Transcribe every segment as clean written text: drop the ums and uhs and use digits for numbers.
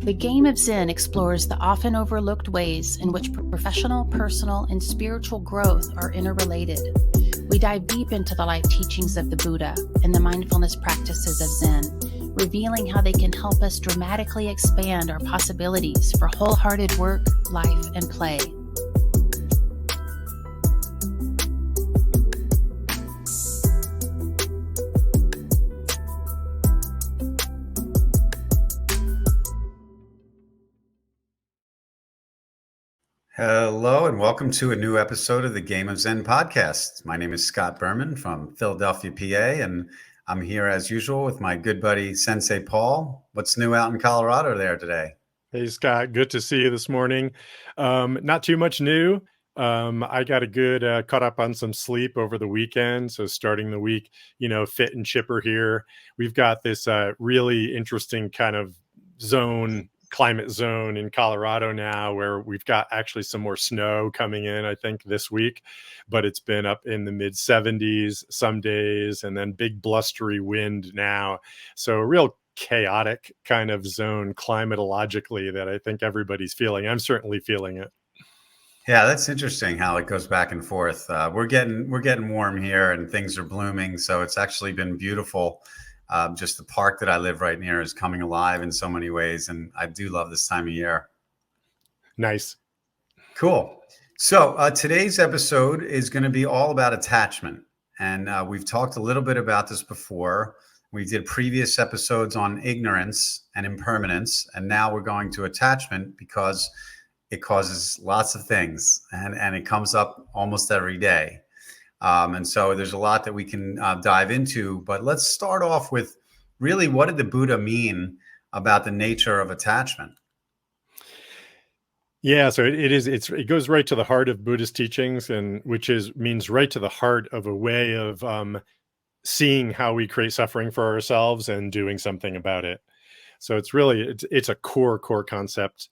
The Game of Zen explores the often overlooked ways in which professional, personal, and spiritual growth are interrelated. We dive deep into the life teachings of the Buddha and the mindfulness practices of Zen, revealing how they can help us dramatically expand our possibilities for wholehearted work, life, and play. Hello, and welcome to a new episode of the Game of Zen podcast. My name is Scott Berman from Philadelphia, PA, and I'm here as usual with my good buddy, Sensei Paul. What's new out in Colorado there today? Hey, Scott. Good to see you this morning. Not too much new. I got a good caught up on some sleep over the weekend. So starting the week, fit and chipper here. We've got this really interesting kind of climate zone in Colorado now where we've got actually some more snow coming in, I think, this week, but it's been up in the mid 70s some days and then big blustery wind now. So a real chaotic kind of zone climatologically that I think everybody's feeling. I'm certainly feeling it. Yeah, that's interesting how it goes back and forth. We're getting warm here and things are blooming, so it's actually been beautiful. Just the park that I live right near is coming alive in so many ways, and I do love this time of year. Nice. Cool. So today's episode is going to be all about attachment, and we've talked a little bit about this before. We did previous episodes on ignorance and impermanence, and now we're going to attachment because it causes lots of things, and it comes up almost every day. And so there's a lot that we can dive into, but let's start off with really, what did the Buddha mean about the nature of attachment? Yeah, so it goes right to the heart of Buddhist teachings, and means right to the heart of a way of seeing how we create suffering for ourselves and doing something about it. So it's a core concept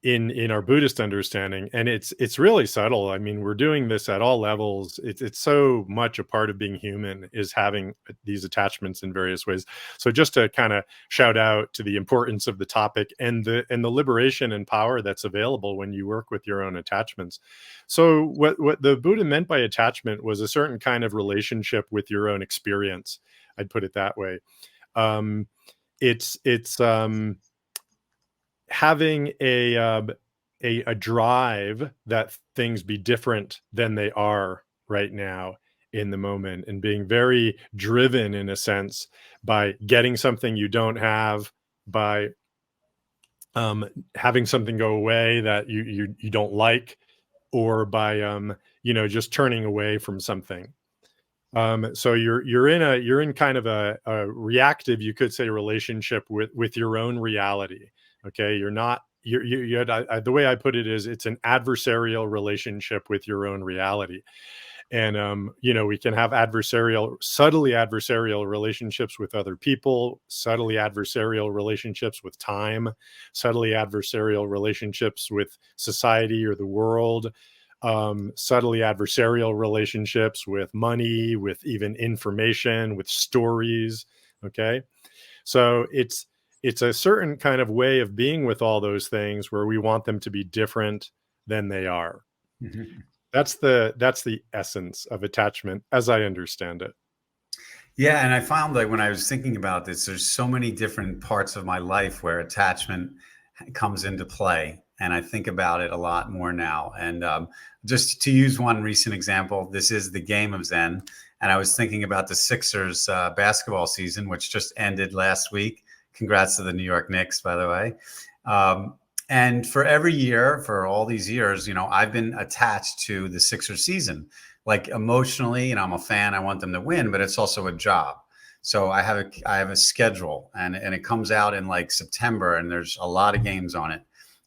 in our Buddhist understanding, and it's really subtle. I mean, we're doing this at all levels. It's so much a part of being human is having these attachments in various ways. So just to kind of shout out to the importance of the topic and the liberation and power that's available when you work with your own attachments. So what the Buddha meant by attachment was a certain kind of relationship with your own experience. I'd put it that way. It's having a drive that things be different than they are right now in the moment, and being very driven in a sense by getting something you don't have, by having something go away that you don't like, or by just turning away from something. So you're in kind of a reactive, you could say, relationship with your own reality. Okay, the way I put it is, it's an adversarial relationship with your own reality. And we can have subtly adversarial relationships with other people, subtly adversarial relationships with time, subtly adversarial relationships with society or the world, subtly adversarial relationships with money, with even information, with stories. Okay, so it's a certain kind of way of being with all those things where we want them to be different than they are. Mm-hmm. That's the essence of attachment, as I understand it. Yeah, and I found that when I was thinking about this, there's so many different parts of my life where attachment comes into play, and I think about it a lot more now. And just to use one recent example, this is the Game of Zen, and I was thinking about the Sixers basketball season, which just ended last week. Congrats to the New York Knicks, by the way. And for every year, for all these years, I've been attached to the Sixers season. Like emotionally, I'm a fan. I want them to win, but it's also a job. So I have a schedule, and it comes out in like September, and there's a lot of games on it,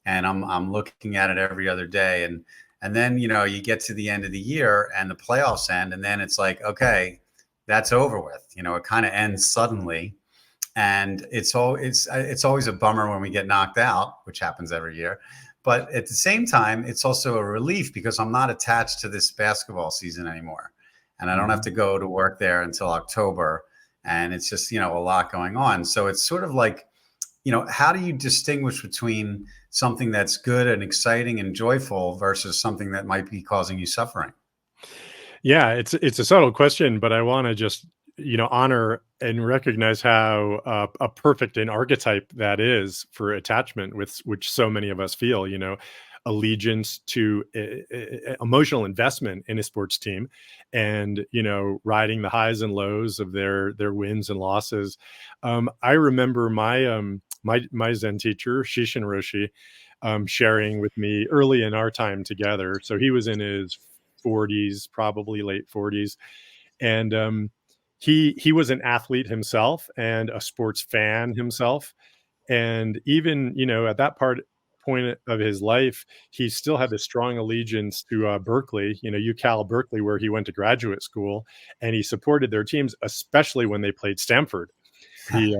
and I'm looking at it every other day. And then you get to the end of the year and the playoffs end, and then it's like, okay, that's over with. It kind of ends suddenly. And it's always a bummer when we get knocked out, which happens every year. But at the same time, it's also a relief because I'm not attached to this basketball season anymore. And I don't have to go to work there until October. And it's just, a lot going on. So it's sort of like how do you distinguish between something that's good and exciting and joyful versus something that might be causing you suffering? Yeah, it's a subtle question, but I want to just honor and recognize how a perfect an archetype that is for attachment, with which so many of us feel. Allegiance to emotional investment in a sports team, and riding the highs and lows of their wins and losses. I remember my Zen teacher Shishin Roshi sharing with me early in our time together. So he was in his 40s, probably late 40s, and he was an athlete himself and a sports fan himself, and even at that point of his life, he still had this strong allegiance to Berkeley, UCal Berkeley, where he went to graduate school, and he supported their teams, especially when they played Stanford, the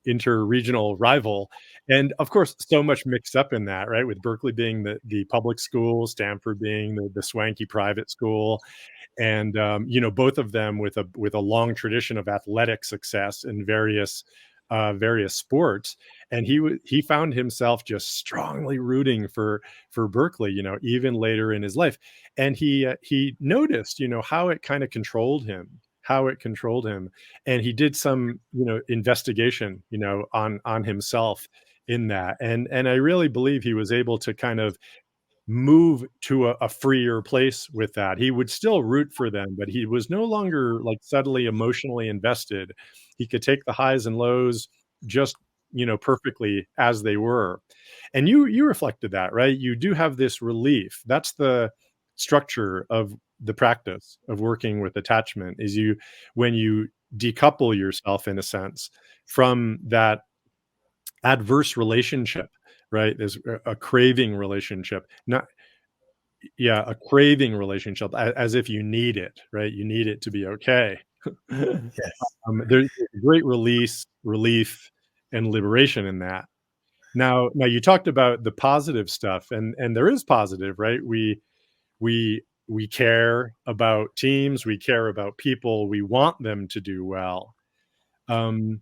interregional rival. And of course, so much mixed up in that, right? With Berkeley being the public school, Stanford being the swanky private school, and both of them with a long tradition of athletic success in various sports. And he found himself just strongly rooting for Berkeley, even later in his life. And he noticed, how it kind of controlled him, and he did some investigation, on himself in that. And I really believe he was able to kind of move to a freer place with that. He would still root for them, but he was no longer like subtly emotionally invested. He could take the highs and lows just, perfectly as they were. And you reflected that, right? You do have this relief. That's the structure of the practice of working with attachment, is when you decouple yourself in a sense from that adverse relationship, right? There's a craving relationship, not yeah, a craving relationship, as if you need it, right? You need it to be okay. Yes. There's great relief, and liberation in that. Now you talked about the positive stuff, and there is positive, right? We care about teams, we care about people, we want them to do well. Um,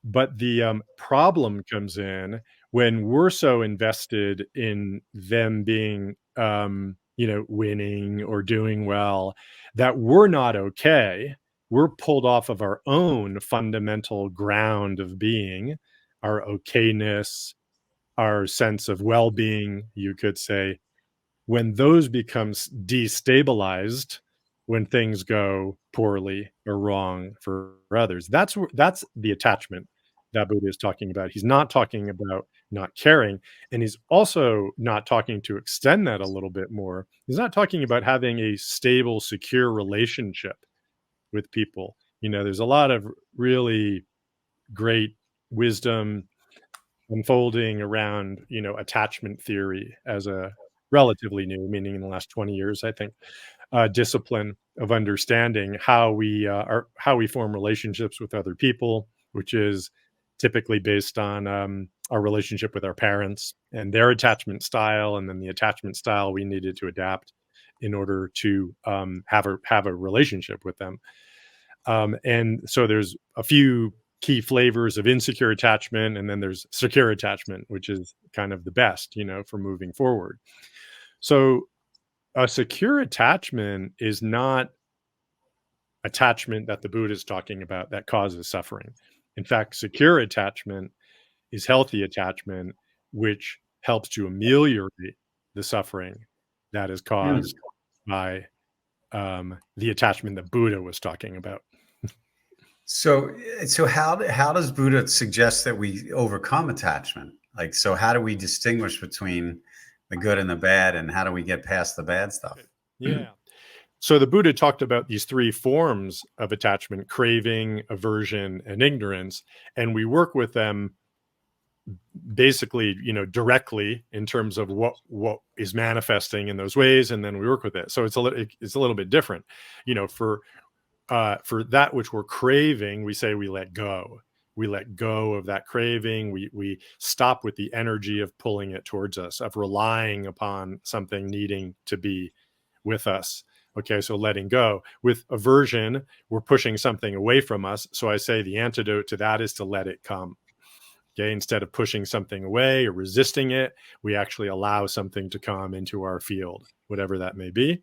but the problem comes in when we're so invested in them being, winning or doing well, that we're not okay. We're pulled off of our own fundamental ground of being, our okayness, our sense of well being, you could say. When those becomes destabilized, when things go poorly or wrong for others, that's the attachment that Buddha is talking about. He's not talking about not caring, and he's also not talking to extend that a little bit more. He's not talking about having a stable, secure relationship with people. There's a lot of really great wisdom unfolding around, attachment theory as a relatively new, meaning in the last 20 years, I think, discipline of understanding how we form relationships with other people, which is typically based on our relationship with our parents and their attachment style, and then the attachment style we needed to adapt in order to have a relationship with them. And so there's a few key flavors of insecure attachment, and then there's secure attachment, which is kind of the best, for moving forward. So a secure attachment is not attachment that the Buddha is talking about that causes suffering. In fact, secure attachment is healthy attachment, which helps to ameliorate the suffering that is Mm. caused by the attachment that Buddha was talking about. So how does Buddha suggest that we overcome attachment? Like, so how do we distinguish between the good and the bad, and how do we get past the bad stuff? Yeah. So the Buddha talked about these three forms of attachment: craving, aversion, and ignorance. And we work with them basically, directly in terms of what is manifesting in those ways, and then we work with it. So it's a little bit different. For that which we're craving, we say we let go. We let go of that craving. We stop with the energy of pulling it towards us, of relying upon something needing to be with us. Okay, so letting go. With aversion, we're pushing something away from us. So I say the antidote to that is to let it come. Okay, instead of pushing something away or resisting it, we actually allow something to come into our field, whatever that may be.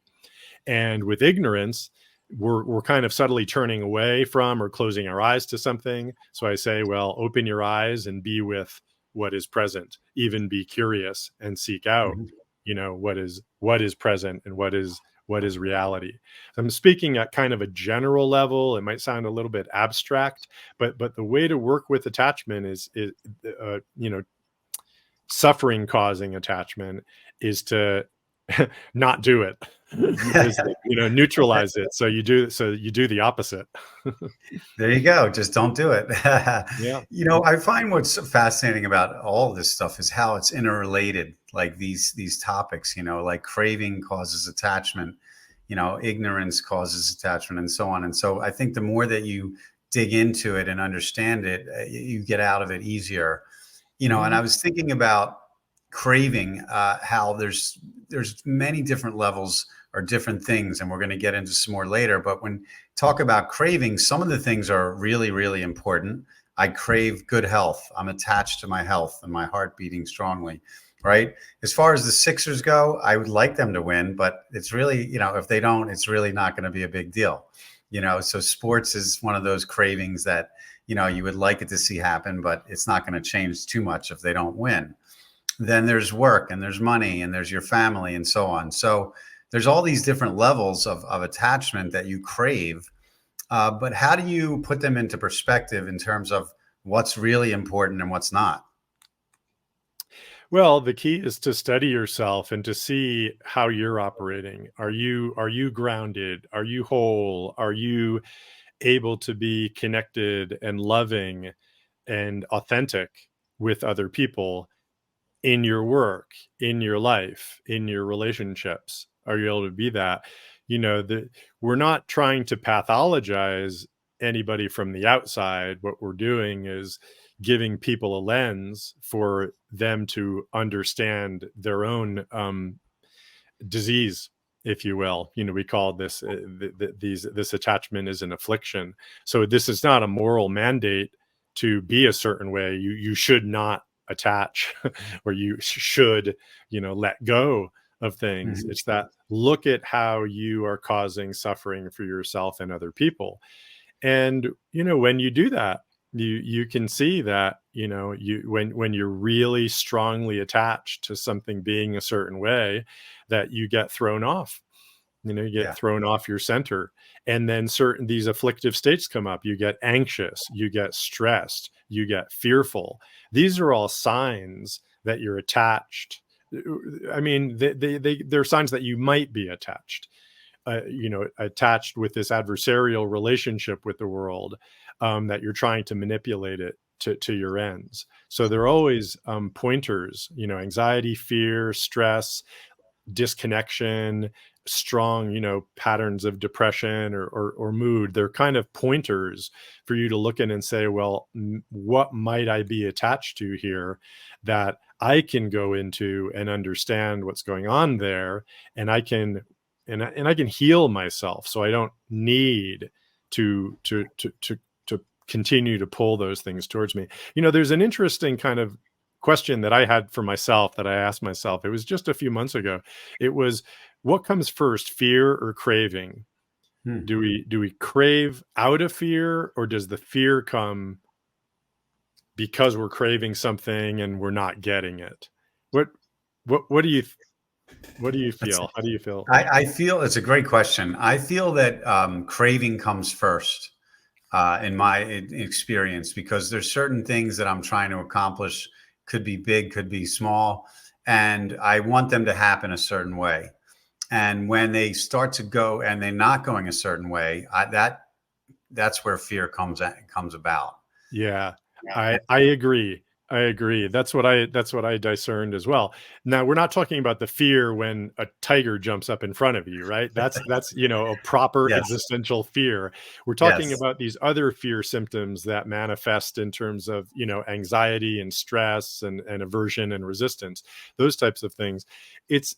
And with ignorance, we're kind of subtly turning away from or closing our eyes to something. So I say, well, open your eyes and be with what is present, even be curious and seek out, Mhm. what is present and what is reality. I'm speaking at kind of a general level. It might sound a little bit abstract, but the way to work with attachment is suffering causing attachment is to not do it. Is Okay. neutralize it. So you do the opposite. There you go. Just don't do it. Yeah. I find what's fascinating about all of this stuff is how it's interrelated. Like these topics, like craving causes attachment, ignorance causes attachment, and so on. And so I think the more that you dig into it and understand it, you get out of it easier. And Mhm. I was thinking about craving, how there's many different levels or different things, and we're going to get into some more later. But when talk about craving, some of the things are really, really important. I crave good health. I'm attached to my health and my heart beating strongly, right? As far as the Sixers go, I would like them to win, but it's really, if they don't, it's really not going to be a big deal. So sports is one of those cravings that, you would like it to see happen, but it's not going to change too much if they don't win. Then there's work and there's money and there's your family and so on. So there's all these different levels of attachment that you crave. But how do you put them into perspective in terms of what's really important and what's not? Well, the key is to study yourself and to see how you're operating. Are you grounded? Are you whole? Are you able to be connected and loving and authentic with other people in your work, in your life, in your relationships? Are you able to be that? We're not trying to pathologize anybody from the outside. What we're doing is giving people a lens for them to understand their own disease, if you will. We call this this attachment is an affliction. So this is not a moral mandate to be a certain way. You should not attach, or you should let go of things. Mhm. It's that look at how you are causing suffering for yourself and other people. And when you do that, you can see that you when you're really strongly attached to something being a certain way, that you get thrown off. You get Yeah. thrown off your center, and then certain these afflictive states come up. You get anxious, you get stressed, you get fearful. These are all signs that you're attached. I mean, they're signs that you might be attached. Attached with this adversarial relationship with the world, that you're trying to manipulate it to your ends. So they're always pointers, anxiety, fear, stress, disconnection, strong, patterns of depression or mood. They're kind of pointers for you to look in and say, well, what might I be attached to here that I can go into and understand what's going on there, and I can I can heal myself, so I don't need to continue to pull those things towards me. There's an interesting kind of question that I had for myself that I asked myself. It was just a few months ago. It was, what comes first, fear or craving? Hmm. Do we crave out of fear, or does the fear come because we're craving something and we're not getting it? What what do you what do you That's feel? How do you feel? I feel it's a great question. I feel that craving comes first, in my experience, because there's certain things that I'm trying to accomplish, could be big, could be small, and I want them to happen a certain way. And when they start to go and they're not going a certain way, that's where fear comes about. Yeah, I agree. I agree. That's what I discerned as well. Now, we're not talking about the fear when a tiger jumps up in front of you, right? That's a proper Yes, existential fear. We're talking yes. about these other fear symptoms that manifest in terms of, anxiety and stress and aversion and resistance, those types of things. It's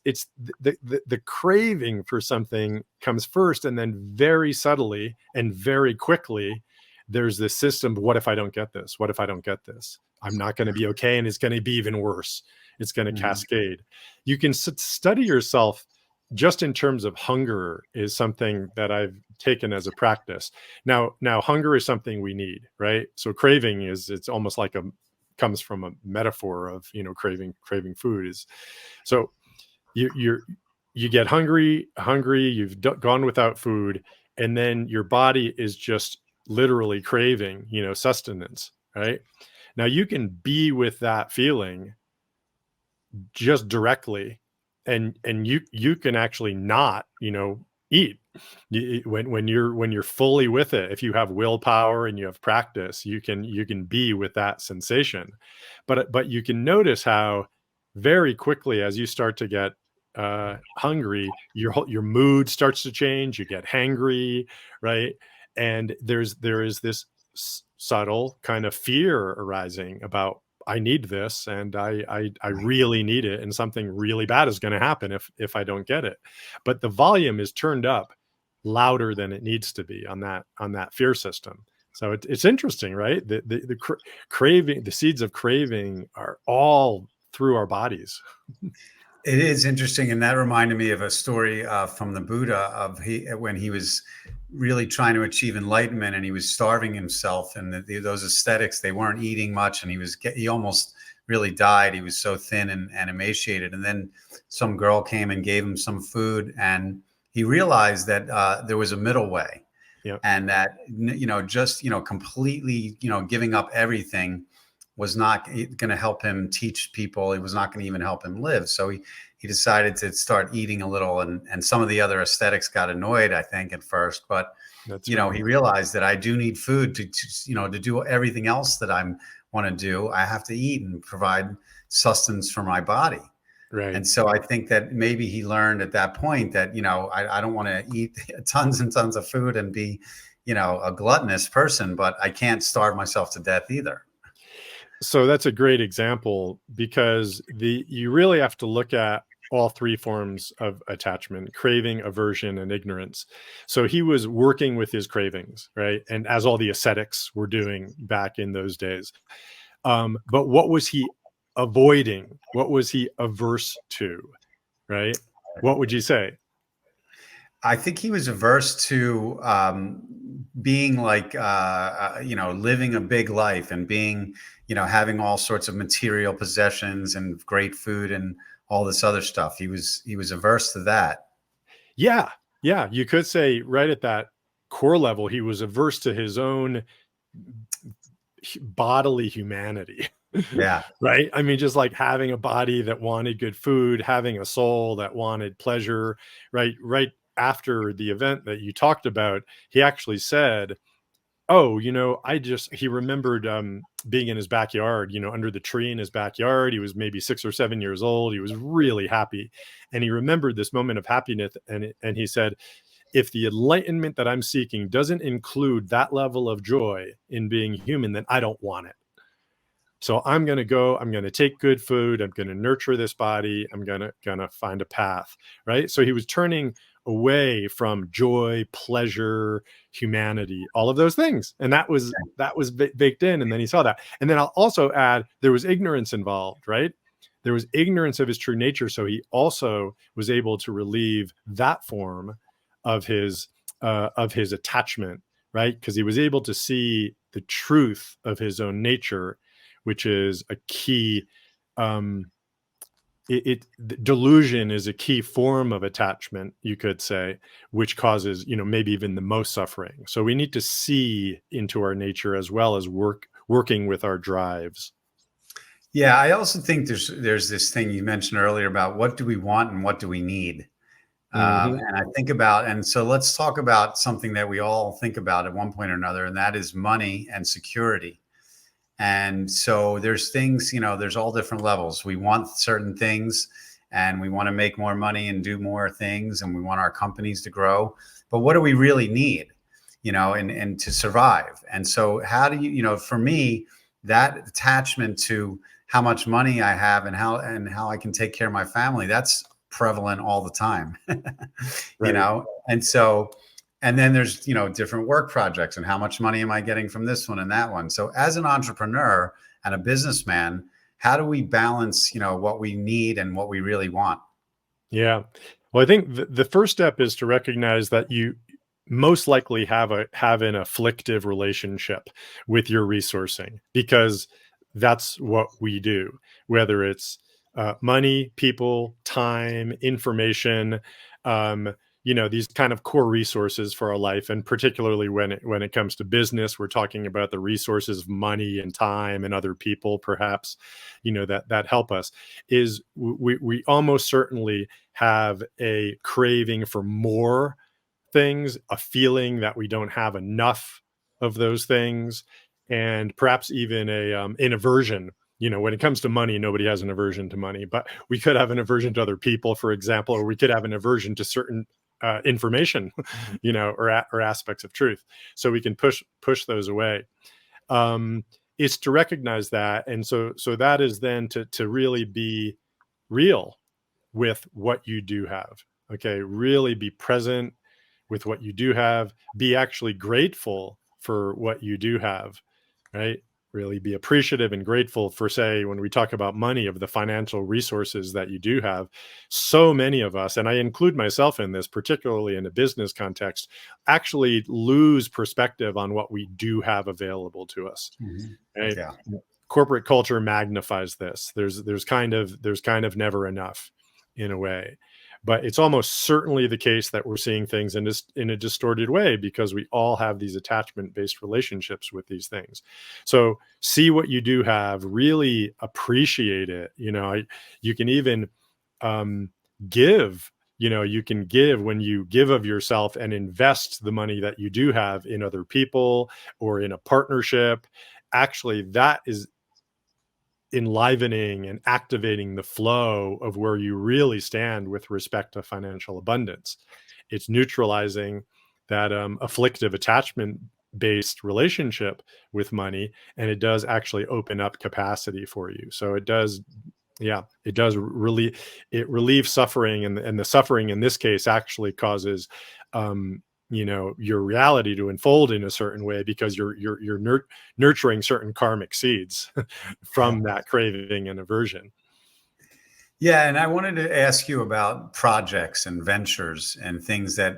the craving for something comes first, and then very subtly and very quickly there's this system. What if I don't get this? What if I don't get this? I'm not going to be okay, and it's going to be even worse. It's going to cascade. You can study yourself just in terms of hunger is something that I've taken as a practice. Now hunger is something we need, right? So craving it's almost like comes from a metaphor of, craving food is. So you get hungry, you've gone without food, and then your body is just literally craving, sustenance, right? Now you can be with that feeling just directly, and you can actually not, eat. When you're fully with it, if you have willpower and you have practice, you can be with that sensation. But you can notice how very quickly, as you start to get hungry, your mood starts to change. You get hangry, right? And there is this subtle kind of fear arising about, I need this, and I really need it, and something really bad is going to happen if I don't get it. But the volume is turned up louder than it needs to be on that fear system. So it's interesting, right? The craving, the seeds of craving are all through our bodies. It is interesting, and that reminded me of a story from the Buddha when he was really trying to achieve enlightenment, and he was starving himself, and those ascetics, they weren't eating much, and he almost really died. He was so thin and emaciated. And then some girl came and gave him some food, and he realized that there was a middle way. Yep. And that just completely giving up everything was not going to help him teach people. It was not going to even help him live. So he decided to start eating a little, and some of the other ascetics got annoyed, I think, at first. But he realized that I do need food to do everything else that I want to do. I have to eat and provide sustenance for my body. Right. And so I think that maybe he learned at that point that I don't want to eat tons and tons of food and be a gluttonous person, but I can't starve myself to death either. So that's a great example, because you really have to look at all three forms of attachment: craving, aversion, and ignorance. So he was working with his cravings, right? And as all the ascetics were doing back in those days. But what was he avoiding? What was he averse to, right? What would you say? I think he was averse to being like, living a big life and being, having all sorts of material possessions and great food and all this other stuff. He was averse to that. Yeah. Yeah. You could say right at that core level, he was averse to his own bodily humanity. Yeah. Right. I mean, just like having a body that wanted good food, having a soul that wanted pleasure, right? Right after the event that you talked about, he actually said, oh, he remembered being in his backyard, under the tree in his backyard. He was maybe 6 or 7 years old. He was really happy. And he remembered this moment of happiness. And he said, if the enlightenment that I'm seeking doesn't include that level of joy in being human, then I don't want it. So I'm going to take good food. I'm going to nurture this body. I'm going to find a path, right? So he was turning away from joy, pleasure, humanity, all of those things. And that was baked in. And then he saw that. And then I'll also add, there was ignorance involved, right? There was ignorance of his true nature. So he also was able to relieve that form of his attachment, right? Because he was able to see the truth of his own nature, which is a key. Delusion is a key form of attachment, you could say, which causes, maybe even the most suffering. So we need to see into our nature as well as working with our drives. Yeah, I also think there's this thing you mentioned earlier about what do we want and what do we need. And I think about, and so let's talk about something that we all think about at one point or another, and that is money and security. And so there's things, there's all different levels. We want certain things, and we want to make more money and do more things, and we want our companies to grow. But what do we really need, and to survive? And so how do you, for me, that attachment to how much money I have and how I can take care of my family, that's prevalent all the time, Right. And so, and then there's, different work projects and how much money am I getting from this one and that one. So as an entrepreneur, and a businessman, how do we balance, what we need and what we really want? Yeah. Well, I think the first step is to recognize that you most likely have an afflictive relationship with your resourcing, because that's what we do, whether it's money, people, time, information, um, these kind of core resources for our life. And particularly when it comes to business, we're talking about the resources of money and time and other people, perhaps, that help us. Is we almost certainly have a craving for more things, a feeling that we don't have enough of those things, and perhaps even an aversion. When it comes to money, nobody has an aversion to money, but we could have an aversion to other people, for example, or we could have an aversion to certain information, or aspects of truth. So we can push those away. It's to recognize that, and so that is then to really be real with what you do have. Okay, really be present with what you do have. Be actually grateful for what you do have, right? Really be appreciative and grateful for, say, when we talk about money, of the financial resources that you do have. So many of us, and I include myself in this, particularly in a business context, actually lose perspective on what we do have available to us. Right? Yeah. Corporate culture magnifies this. There's kind of never enough, in a way. But it's almost certainly the case that we're seeing things in a distorted way, because we all have these attachment-based relationships with these things. So see what you do have, really appreciate it. You can even give. You can give. When you give of yourself and invest the money that you do have in other people or in a partnership, actually that is enlivening and activating the flow of where you really stand with respect to financial abundance. It's neutralizing that afflictive attachment based relationship with money, and it does actually open up capacity for you. So it does, it does really, it relieves suffering, and the suffering in this case actually causes your reality to unfold in a certain way, because you're nurturing certain karmic seeds from that craving and aversion. Yeah, and I wanted to ask you about projects and ventures and things that,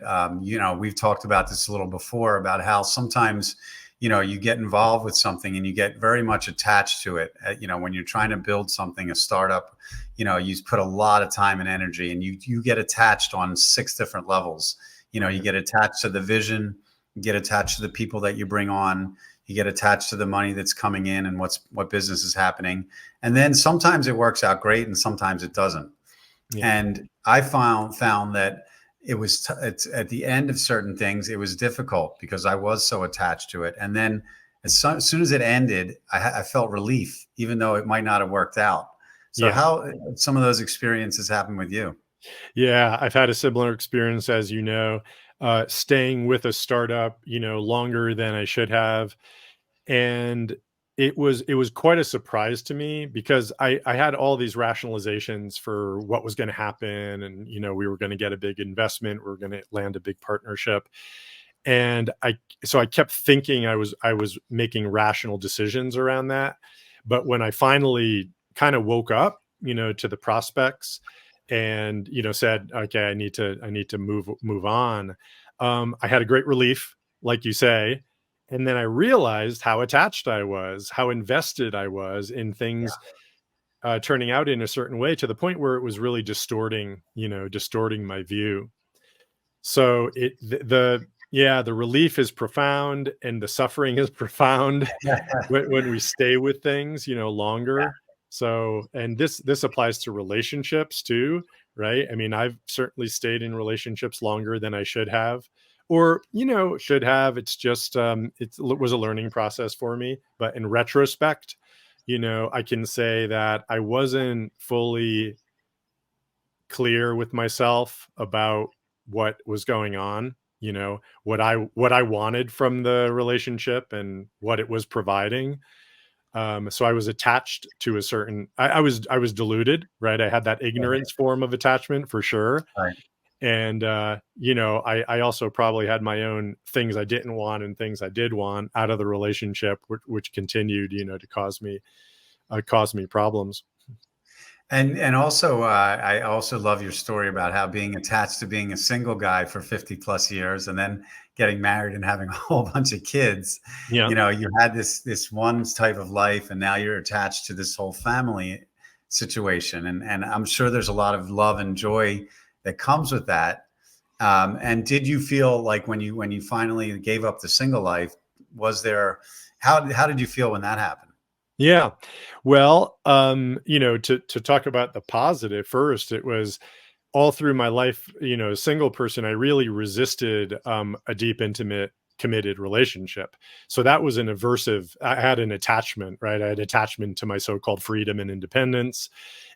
we've talked about this a little before, about how sometimes, you get involved with something and you get very much attached to it. When you're trying to build something, a startup, you put a lot of time and energy, and you get attached on 6 different levels. You get attached to the vision, you get attached to the people that you bring on, you get attached to the money that's coming in and what business is happening. And then sometimes it works out great and sometimes it doesn't. Yeah. And I found that it's at the end of certain things, it was difficult because I was so attached to it. And then as soon as it ended, I felt relief, even though it might not have worked out. So how some of those experiences happen with you? Yeah, I've had a similar experience, as staying with a startup, longer than I should have. And it was quite a surprise to me, because I had all these rationalizations for what was going to happen. And, we were going to get a big investment. We were going to land a big partnership. And so I kept thinking I was making rational decisions around that. But when I finally kind of woke up, to the prospects, and said, okay, I need to move on, I had a great relief, like you say. And then I realized how attached I was, how invested I was in things turning out in a certain way, to the point where it was really distorting my view. So the relief is profound, and the suffering is profound when we stay with things, longer. So, and this applies to relationships too, right? I mean, I've certainly stayed in relationships longer than I should have, or, should have. It's just, it was a learning process for me. But in retrospect, I can say that I wasn't fully clear with myself about what was going on, what I wanted from the relationship and what it was providing. So I was attached to a certain, I was deluded, right? I had that ignorance form of attachment, for sure. Right. And, I also probably had my own things I didn't want and things I did want out of the relationship, which continued, to cause me cause me problems. And also, I also love your story about how being attached to being a single guy for 50 plus years and then getting married and having a whole bunch of kids. Yeah. You know, you had this one type of life, and now you're attached to this whole family situation. And I'm sure there's a lot of love and joy that comes with that. And did you feel like when you finally gave up the single life, was there how did you feel when that happened? Yeah. Well, to talk about the positive first, it was all through my life, single person, I really resisted a deep, intimate, committed relationship. So that was an aversive, I had an attachment, right? I had attachment to my so-called freedom and independence.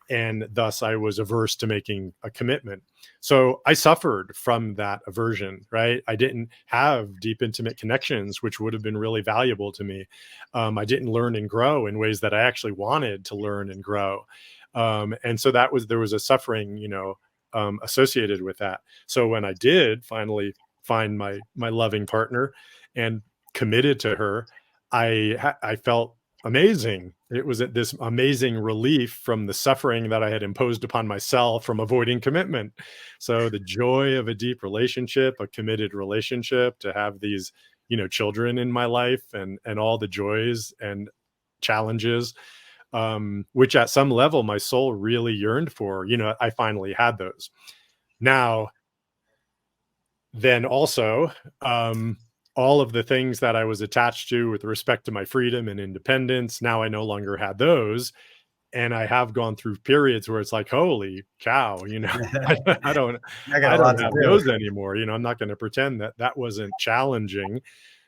And thus I was averse to making a commitment. So I suffered from that aversion, right? I didn't have deep, intimate connections, which would have been really valuable to me. I didn't learn and grow in ways that I actually wanted to learn and grow. And so there was a suffering, associated with that. So when I did finally find my loving partner and committed to her, I felt amazing. It was this amazing relief from the suffering that I had imposed upon myself from avoiding commitment. So the joy of a deep relationship, a committed relationship, to have these, children in my life, and all the joys and challenges, which at some level my soul really yearned for, I finally had those. Now, then also, all of the things that I was attached to with respect to my freedom and independence, now I no longer had those. And I have gone through periods where it's like, holy cow, I don't, I got I a lot don't to have do. those anymore. I'm not going to pretend that that wasn't challenging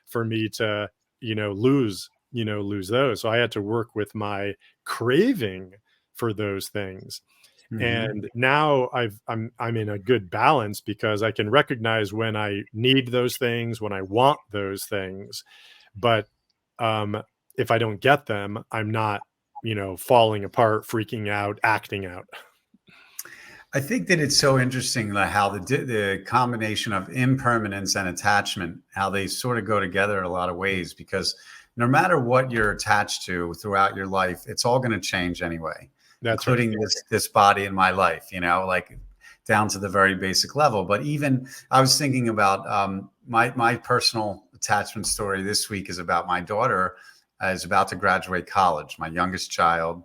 for me to, lose those. So I had to work with my craving for those things. Mhm. And now I'm in a good balance because I can recognize when I need those things, when I want those things. But um if I don't get them, I'm not, falling apart, freaking out, acting out. I think that it's so interesting how the combination of impermanence and attachment, how they sort of go together in a lot of ways, because no matter what you're attached to throughout your life, it's all going to change anyway, That's right. including this body in my life, like down to the very basic level. But even I was thinking about my personal attachment story this week is about my daughter is about to graduate college, my youngest child.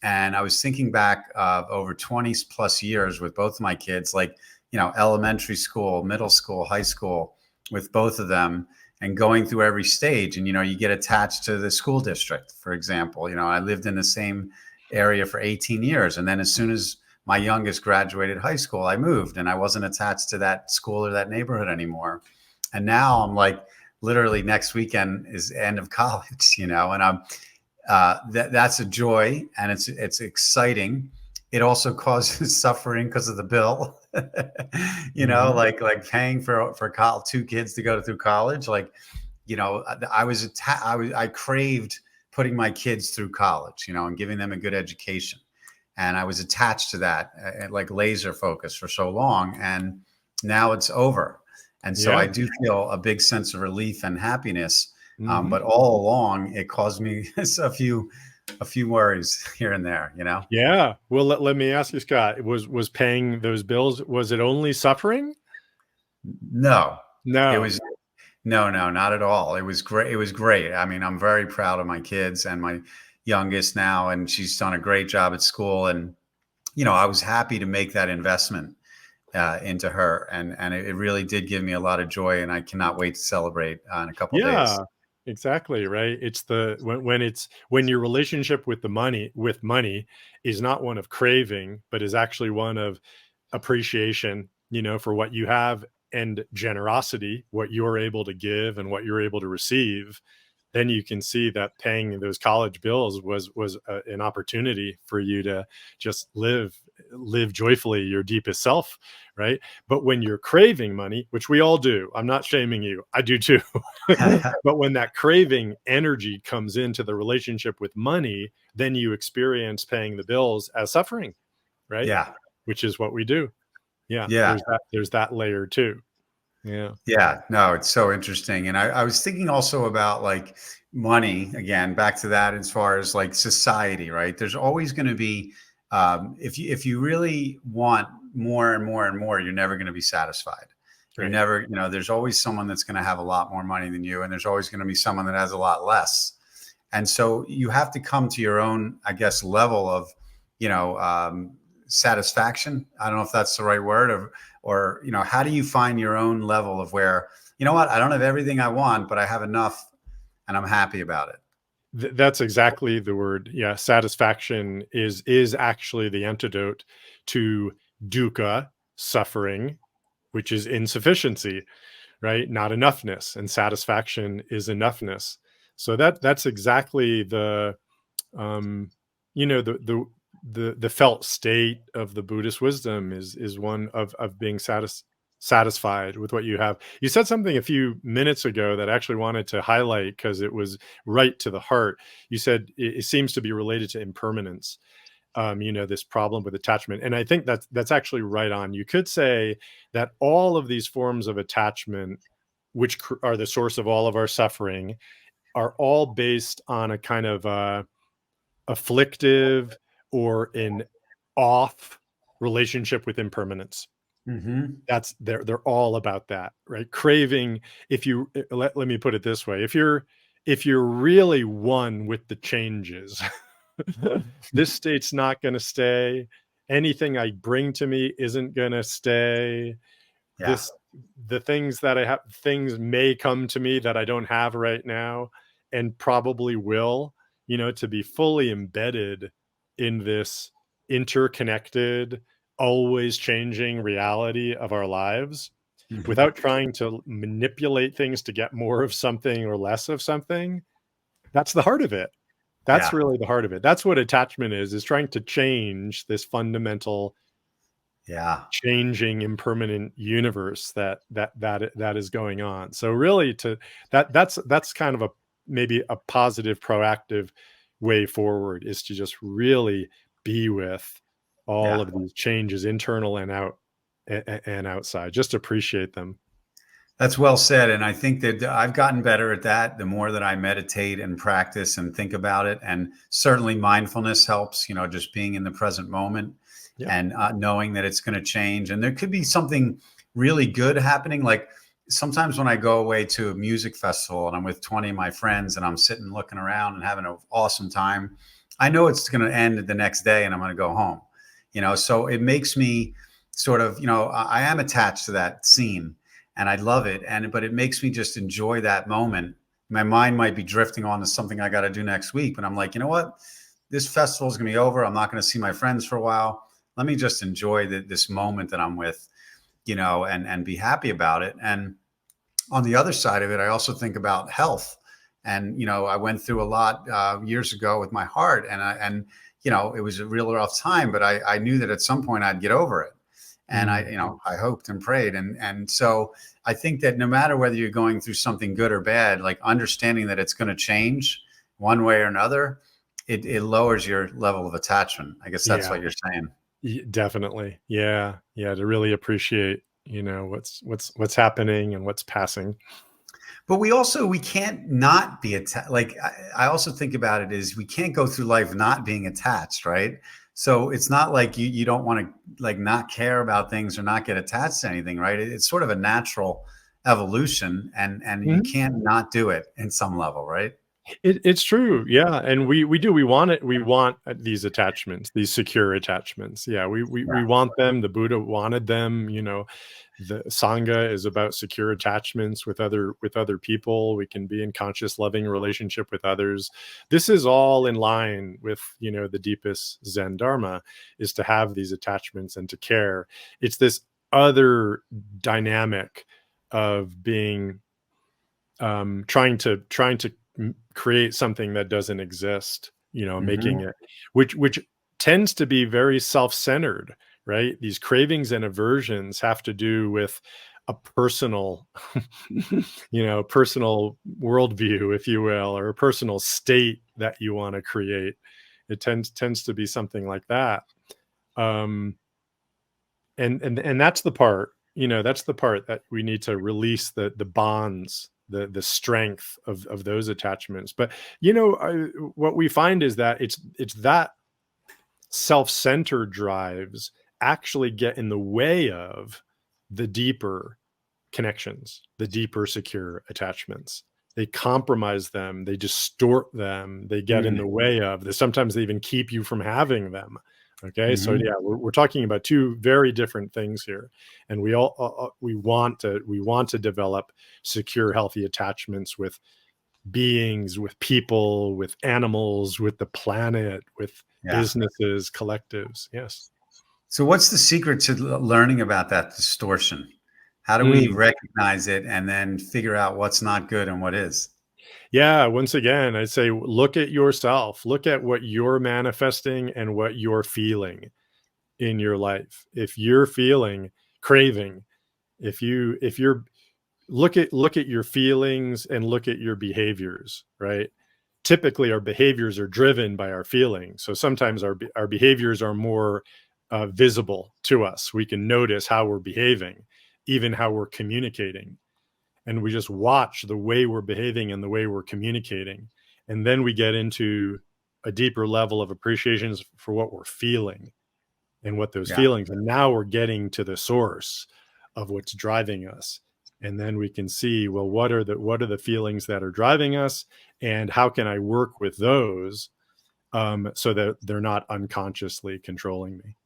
And I was thinking back over 20 plus years with both of my kids, like, elementary school, middle school, high school, with both of them, and going through every stage. And, you get attached to the school district, for example. I lived in the same area for 18 years. And then as soon as my youngest graduated high school, I moved, and I wasn't attached to that school or that neighborhood anymore. And now I'm like, literally next weekend is end of college, and I'm that's a joy, and it's exciting. It also causes suffering because of the bill, Mhm. like paying for two kids to go through college. Like, I craved putting my kids through college, and giving them a good education. And I was attached to that, like laser focus for so long. And now it's over. And so Yeah. I do feel a big sense of relief and happiness. Mhm. But all along, it caused me a few worries here and there. Yeah. Well, let me ask you, Scott, was paying those bills, was it only suffering? No, it No. was no, not at all. It was great. It was great. I mean, I'm very proud of my kids and my youngest now, and she's done a great job at school. And I was happy to make that investment into her, and it really did give me a lot of joy, and I cannot wait to celebrate in a couple of days. Yeah, exactly, right? It's when your relationship with money is not one of craving, but is actually one of appreciation, for what you have, and generosity, what you're able to give and what you're able to receive. Then you can see that paying those college bills was an opportunity for you to just live joyfully your deepest self, right? But when you're craving money, which we all do, I'm not shaming you, I do too. But when that craving energy comes into the relationship with money, then you experience paying the bills as suffering, right? Yeah, Which is what we do. Yeah, yeah. there's that layer too. Yeah. Yeah, no, it's so interesting. And I was thinking also about, like, money, again, back to that, as far as like society, right? There's always going to be, if you really want more and more and more, you're never going to be satisfied. You're Right. never, there's always someone that's going to have a lot more money than you, and there's always going to be someone that has a lot less. And so you have to come to your own, I guess, level of, you know, satisfaction. I don't know if that's the right word, or, how do you find your own level of where, you know what, I don't have everything I want, but I have enough and I'm happy about it. That's exactly the word. Yeah, satisfaction is actually the antidote to dukkha, suffering, which is insufficiency, right? Not enoughness, and satisfaction is enoughness. So that's exactly the you know the felt state of the Buddhist wisdom is one of being satisfied with what you have. You said something a few minutes ago that I actually wanted to highlight because it was right to the heart. You said it seems to be related to impermanence. This problem with attachment, and I think that's actually right on. You could say that all of these forms of attachment, which are the source of all of our suffering, are all based on a kind of afflictive or an off relationship with impermanence. Mm-hmm. That's they're all about that, right? Craving. If you let me put it this way, if you're really one with the changes, this state's not going to stay. Anything I bring to me isn't going to stay. Yeah. This The things that I have, things may come to me that I don't have right now, and probably will, to be fully embedded in this interconnected, always changing reality of our lives Mm-hmm. without trying to manipulate things to get more of something or less of something. That's the heart of it. That's Yeah. really the heart of it. That's what attachment is trying to change this fundamental, Yeah. changing, impermanent universe that is going on. So really, that's kind of a maybe a positive, proactive way forward, is to just really be with all Yeah. of these changes, internal and and outside. Just appreciate them. That's well said. And I think that I've gotten better at that the more that I meditate and practice and think about it. And certainly mindfulness helps, just being in the present moment Yeah. and knowing that it's going to change. And there could be something really good happening. Like sometimes when I go away to a music festival and I'm with 20 of my friends and I'm sitting looking around and having an awesome time, I know it's going to end the next day and I'm going to go home, so it makes me sort of, I am attached to that scene and I love it. But it makes me just enjoy that moment. My mind might be drifting on to something I got to do next week, but I'm like, you know what? This festival is going to be over. I'm not going to see my friends for a while. Let me just enjoy this moment that I'm with, and be happy about it. And on the other side of it, I also think about health. And, I went through a lot years ago with my heart, and it was a real rough time, but I knew that at some point I'd get over it. And I hoped and prayed. And so I think that no matter whether you're going through something good or bad, like understanding that it's going to change one way or another, it lowers your level of attachment. I guess that's Yeah. what you're saying. Definitely. Yeah. Yeah. To really appreciate, what's happening and what's passing. But we can't not be attached. Like I also think about it is we can't go through life not being attached, right? So it's not like you don't want to like not care about things or not get attached to anything, right? It's sort of a natural evolution, and you can't not do it in some level, right? It's true. Yeah. And we want it. We want these attachments, these secure attachments. Yeah. We Yeah. want them. The Buddha wanted them. The Sangha is about secure attachments with other people. We can be in conscious, loving relationship with others. This is all in line with, the deepest Zen Dharma, is to have these attachments and to care. It's this other dynamic of being, trying to create something that doesn't exist, making Mm-hmm. it, which tends to be very self-centered, right? These cravings and aversions have to do with a personal personal worldview, if you will, or a personal state that you want to create. It tends to be something like that. And that's the part, that's the part that we need to release, the bonds the strength of those attachments. But what we find is that it's that self-centered drives actually get in the way of the deeper connections, the deeper secure attachments. They compromise them, they distort them, they get in the way of this. Sometimes they even keep you from having them. Okay, so yeah, we're talking about two very different things here, and we all we want to develop secure, healthy attachments with beings, with people, with animals, with the planet, with businesses, collectives. Yes. So what's the secret to learning about that distortion? How do we recognize it and then figure out what's not good and what is? Yeah, once again, I'd say look at yourself, look at what you're manifesting and what you're feeling in your life. If you're feeling craving, if you're look at your feelings and look at your behaviors, right? Typically our behaviors are driven by our feelings. So sometimes our behaviors are more visible to us. We can notice how we're behaving, even how we're communicating. And we just watch the way we're behaving and the way we're communicating. And then we get into a deeper level of appreciation for what we're feeling and what those feelings. And now we're getting to the source of what's driving us. And then we can see, well, what are the feelings that are driving us, and how can I work with those so that they're not unconsciously controlling me?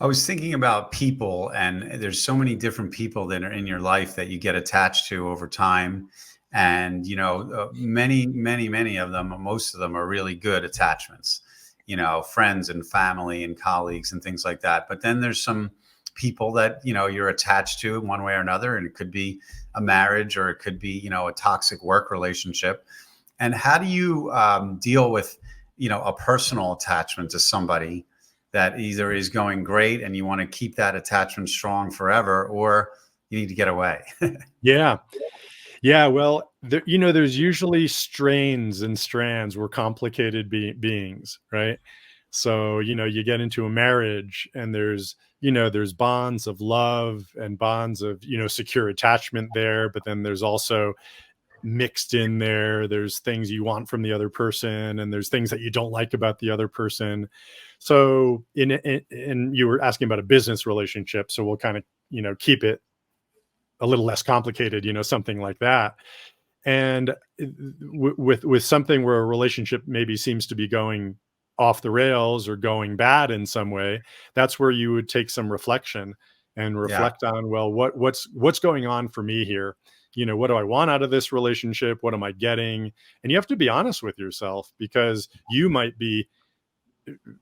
I was thinking about people, and there's so many different people that are in your life that you get attached to over time. And, many of them, most of them are really good attachments, friends and family and colleagues and things like that. But then there's some people that, you're attached to in one way or another. And it could be a marriage, or it could be, a toxic work relationship. And how do you deal with, a personal attachment to somebody that either is going great and you want to keep that attachment strong forever, or you need to get away? Yeah. Well, there's usually strains and strands. We're complicated beings, right? So, you get into a marriage and there's bonds of love and bonds of, secure attachment there. But then there's also mixed in there's things you want from the other person, and there's things that you don't like about the other person. So and you were asking about a business relationship, so we'll kind of keep it a little less complicated, something like that. And with something where a relationship maybe seems to be going off the rails or going bad in some way, that's where you would take some reflection and reflect on, well, what's going on for me here? What do I want out of this relationship? What am I getting? And you have to be honest with yourself, because you might be,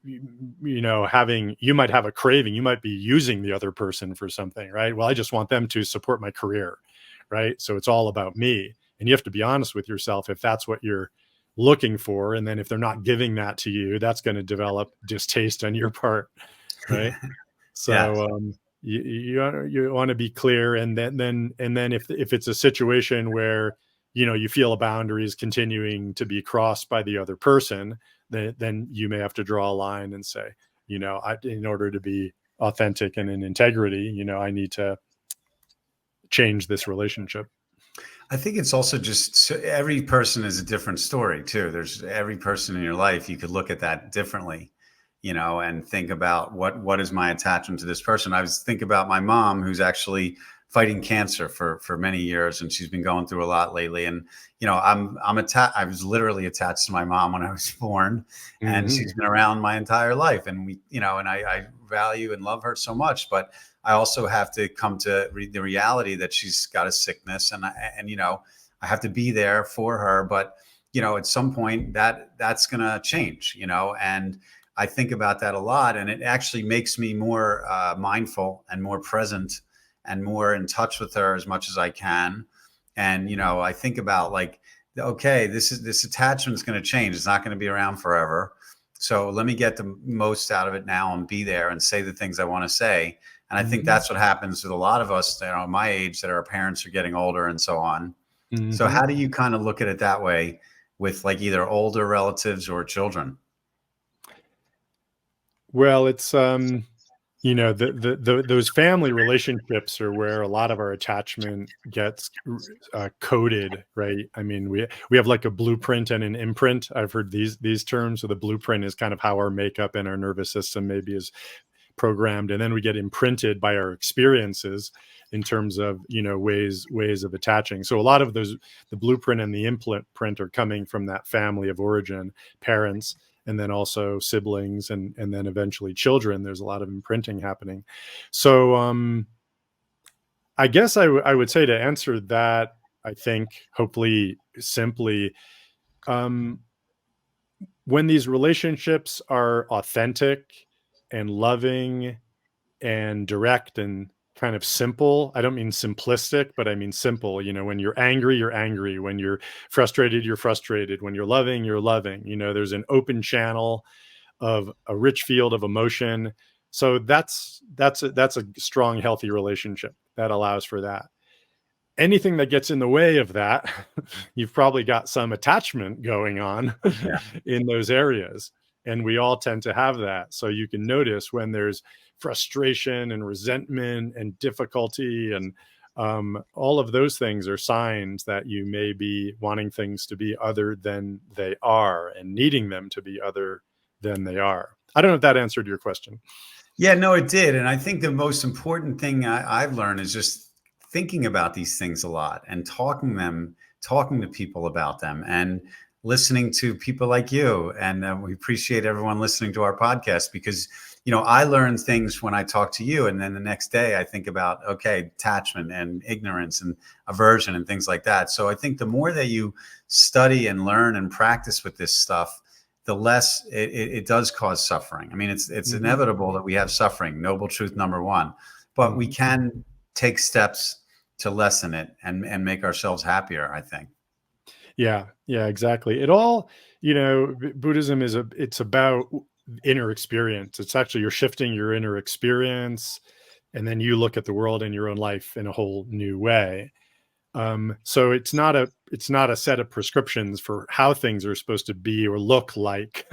you might have a craving. You might be using the other person for something, right? Well, I just want them to support my career, right? So it's all about me. And you have to be honest with yourself if that's what you're looking for. And then if they're not giving that to you, that's going to develop distaste on your part, right? So you want to be clear, and then if it's a situation where you feel a boundary is continuing to be crossed by the other person, then you may have to draw a line and say, in order to be authentic and in integrity, I need to change this relationship. I think it's also just every person is a different story too. There's every person in your life, you could look at that differently, and think about what is my attachment to this person. I was thinking about my mom, who's actually fighting cancer for many years, and she's been going through a lot lately. And I was literally attached to my mom when I was born, and she's been around my entire life. And and I value and love her so much, but I also have to come to the reality that she's got a sickness, and I have to be there for her. But at some point that's gonna change, and I think about that a lot, and it actually makes me more mindful and more present and more in touch with her as much as I can. And I think about, like, okay, this attachment is going to change. It's not going to be around forever. So let me get the most out of it now and be there and say the things I want to say. And I think that's what happens with a lot of us, my age, that our parents are getting older and so on. So how do you kind of look at it that way with, like, either older relatives or children? Well, it's those family relationships are where a lot of our attachment gets coded, right? I mean, we have like a blueprint and an imprint. I've heard these terms. So the blueprint is kind of how our makeup and our nervous system maybe is programmed, and then we get imprinted by our experiences in terms of ways of attaching. So a lot of the blueprint and the imprint are coming from that family of origin, parents, and then also siblings, and then eventually children. There's a lot of imprinting happening. So I guess I would say, to answer that, I think hopefully simply, when these relationships are authentic and loving and direct and kind of simple. I don't mean simplistic, but I mean simple. When you're angry, you're angry. When you're frustrated, you're frustrated. When you're loving, you're loving. There's an open channel of a rich field of emotion. So that's a strong, healthy relationship that allows for that. Anything that gets in the way of that, you've probably got some attachment going on in those areas. And we all tend to have that. So you can notice when there's frustration and resentment and difficulty, and all of those things are signs that you may be wanting things to be other than they are and needing them to be other than they are. I don't know if that answered your question. Yeah, no, it did. And I think the most important thing I've learned is just thinking about these things a lot and talking to people about them, and listening to people like you. And we appreciate everyone listening to our podcast, because, I learn things when I talk to you. And then the next day I think about, attachment and ignorance and aversion and things like that. So I think the more that you study and learn and practice with this stuff, the less it does cause suffering. I mean, it's inevitable that we have suffering, noble truth number one, but we can take steps to lessen it and make ourselves happier, I think. Yeah, exactly. It all, Buddhism it's about inner experience. It's actually, you're shifting your inner experience, and then you look at the world and your own life in a whole new way. So it's not a set of prescriptions for how things are supposed to be or look like,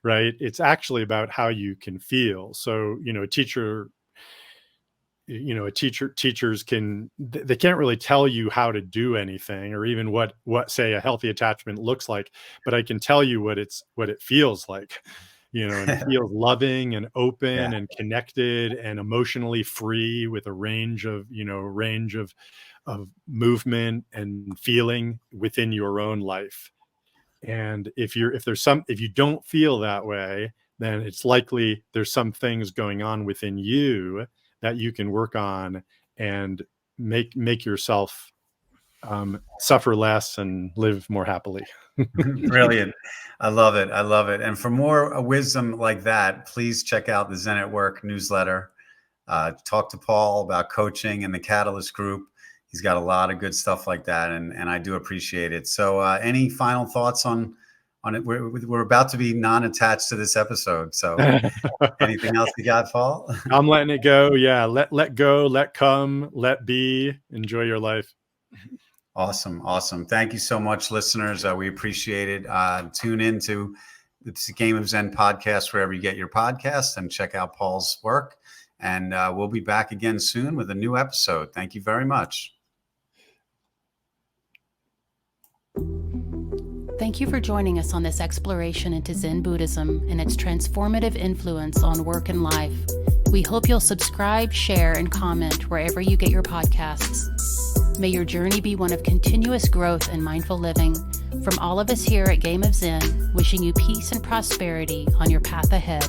right? It's actually about how you can feel. So, teachers they can't really tell you how to do anything, or even what say a healthy attachment looks like, but I can tell you what it feels like, and it feels loving and open and connected and emotionally free, with a range of movement and feeling within your own life. And if you don't feel that way, then it's likely there's some things going on within you that you can work on and make yourself suffer less and live more happily. Brilliant. I love it. And for more wisdom like that, please check out the Zen at Work newsletter. Talk to Paul about coaching and the Catalyst Group. He's got a lot of good stuff like that, and I do appreciate it. So any final thoughts on it? We're about to be non-attached to this episode. So anything else you got, Paul? I'm letting it go. Yeah. Let go, let come, let be, enjoy your life. Awesome. Thank you so much, listeners. We appreciate it. Tune in to the Game of Zen podcast, wherever you get your podcasts, and check out Paul's work. And we'll be back again soon with a new episode. Thank you very much. Thank you for joining us on this exploration into Zen Buddhism and its transformative influence on work and life. We hope you'll subscribe, share, and comment wherever you get your podcasts. May your journey be one of continuous growth and mindful living. From all of us here at Game of Zen, wishing you peace and prosperity on your path ahead.